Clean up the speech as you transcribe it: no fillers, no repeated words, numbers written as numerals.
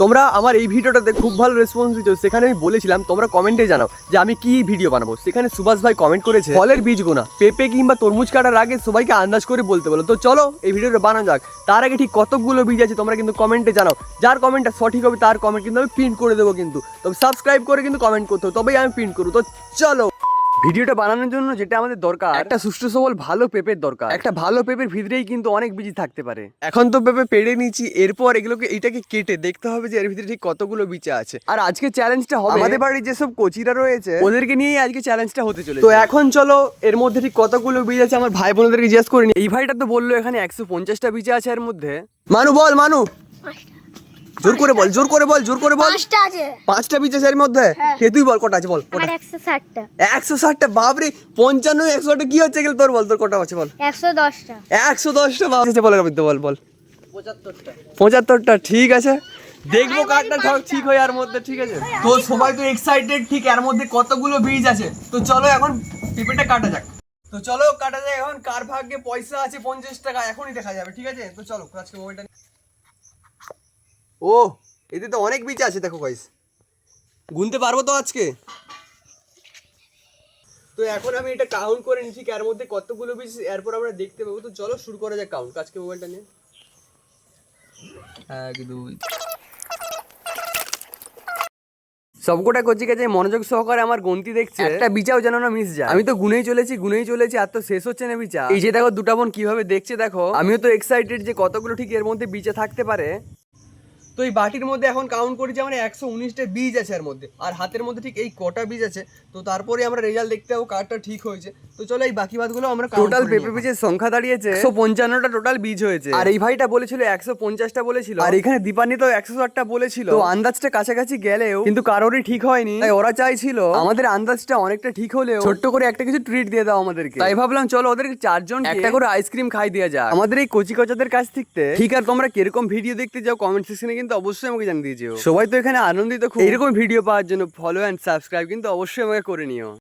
তোমরা আমার এই ভিডিওটাতে খুব ভালো রেসপন্স দিচ্ছ, সেখানে আমি বলেছিলাম তোমরা কমেন্টে জানাও যে আমি কি ভিডিও বানাবো। সেখানে সুভাষ ভাই কমেন্ট করেছে ফলের বীজ গোনা, পেঁপে কিংবা তরমুজ কাটার আগে সবাইকে আন্দাজ করে বলতে বলো। তো চলো এই ভিডিওটা বানানো যাক। তার আগে ঠিক কতগুলো বীজ আছে তোমরা কিন্তু কমেন্টে জানাও। যার কমেন্টটা সঠিক হবে তার কমেন্ট কিন্তু আমি প্রিন্ট করে দেবো। কিন্তু তবে সাবস্ক্রাইব করে কিন্তু কমেন্ট করতে হবে, তবেই আমি প্রিন্ট করবো। তো চলো ভিডিওটা বানানোর জন্য যেটা আমাদের দরকার, একটা সুষ্ঠু সবল ভালো পেঁপের দরকার। একটা ভালো পেঁপের ভিতরেই কিন্তু অনেক বীজ থাকতে পারে। এখন তো পেঁপে পেড়ে নিয়েছি, এরপর এগুলোকে এইটাকে কেটে দেখতে হবে যে এর ভিতরে ঠিক কতগুলো বীজ আছে। আর আজকে চ্যালেঞ্জটা হবে আমাদের বাড়ির যেসব কোচিরা রয়েছে ওদেরকে নিয়েই আজকে চ্যালেঞ্জটা হতে চলেছে। তো এখন চলো এর মধ্যে ঠিক কতগুলো বীজ আছে আমার ভাই বোনদেরকে জিজ্ঞেস করিনি। এই ভাইটা তো বললো এখানে 150টা বীজ আছে এর মধ্যে। মানু বল, মানু জোর করে বল, জোর করে বল, জোর করে বল। 5টা আছে। 5টা বীজ আছে এর মধ্যে? কে তুই বল কটা আছে বল। আর 160টা। 160টা? বাপরে, 55 100টা কি হচ্ছে গেল তোর? বল তোর কটা আছে বল। 110টা। 110টা বাবা আছে বল, বল বল। 75টা। 75টা ঠিক আছে, দেখবো কারটা ঠিক হয় এর মধ্যে। ঠিক আছে, তো সবাই তো এক্সাইটেড ঠিক এর মধ্যে কতগুলো বীজ আছে। তো চলো এখন পেঁপেটা কাটা যাক। তো চলো কাটা যাক। এখন কার ভাগ্যে পয়সা আছে 50 টাকা এখনই দেখা যাবে। ঠিক আছে, তো চলো আজকে মোবাইলটা। ও এতে তো অনেক বীজ আছে, দেখো গাইস, গুনতে পারবো তো আজকে? তো এখন আমি এটা কাউন্ট করে নিচ্ছি এর মধ্যে কতগুলো বীজ, এরপর আমরা দেখতে পাবো। তো চলো শুরু করা যাক কাউন্ট। আজকে মোবাইলটা নিয়ে 1 2 সবকটা কচি কাছে মনোযোগ সহকারে আমার গন্তি দেখছে, একটা বিচাও যেন না মিস যায়। আমি তো গুনেই চলেছি আর তো শেষ হচ্ছে না বিচা। এই যে দেখো দুটা বোন কিভাবে দেখছে দেখো। আমিও তো এক্সাইটেড যে কতগুলো ঠিক এর মধ্যে বিচা থাকতে পারে। তো এই বাটির মধ্যে এখন কাউন্ট করেছি আমরা 119টা বীজ আছে এর মধ্যে, আর হাতের মধ্যে ঠিক এই কটা বীজ আছে। তো তারপরে আমরা রেজাল্ট দেখতে পাবো কারটা ঠিক হয়েছে। তো চলো এই বাকি বাদগুলো আমরা টোটাল পেঁপে বীজের সংখ্যা দাঁড়িয়েছে 155টা টোটাল বীজ হয়েছে। আর এই ভাইটা বলেছিল 150টা বলেছিল, আর এখানে দীপানি তো 160টা বলেছিল। তো আন্দাজটা কাছাকাছি গেলেও কিন্তু কারোরই ঠিক হয়নি। তাই ওরা চাইছিল আমাদের আন্দাজটা অনেকটা ঠিক হলেও ছোট্ট করে একটা কিছু ট্রিট দিয়ে দাও আমাদেরকে। তাই ভাবলাম চলো ওদেরকে 4 জন একটা করে আইসক্রিম খাই দেওয়া যাক আমাদের এই কচি কচাদের কাছ থেকে। ঠিক আর তোমরা কিরকম ভিডিও দেখতে যাও কমেন্ট সেকশনে কিন্তু অবশ্যই আমাকে জানিয়ে দিও। সবাই তো এখানে আনন্দিত খুব। এরকম ভিডিও পাওয়ার জন্য ফলো এন্ড সাবস্ক্রাইব কিন্তু অবশ্যই আমাকে করে নিও।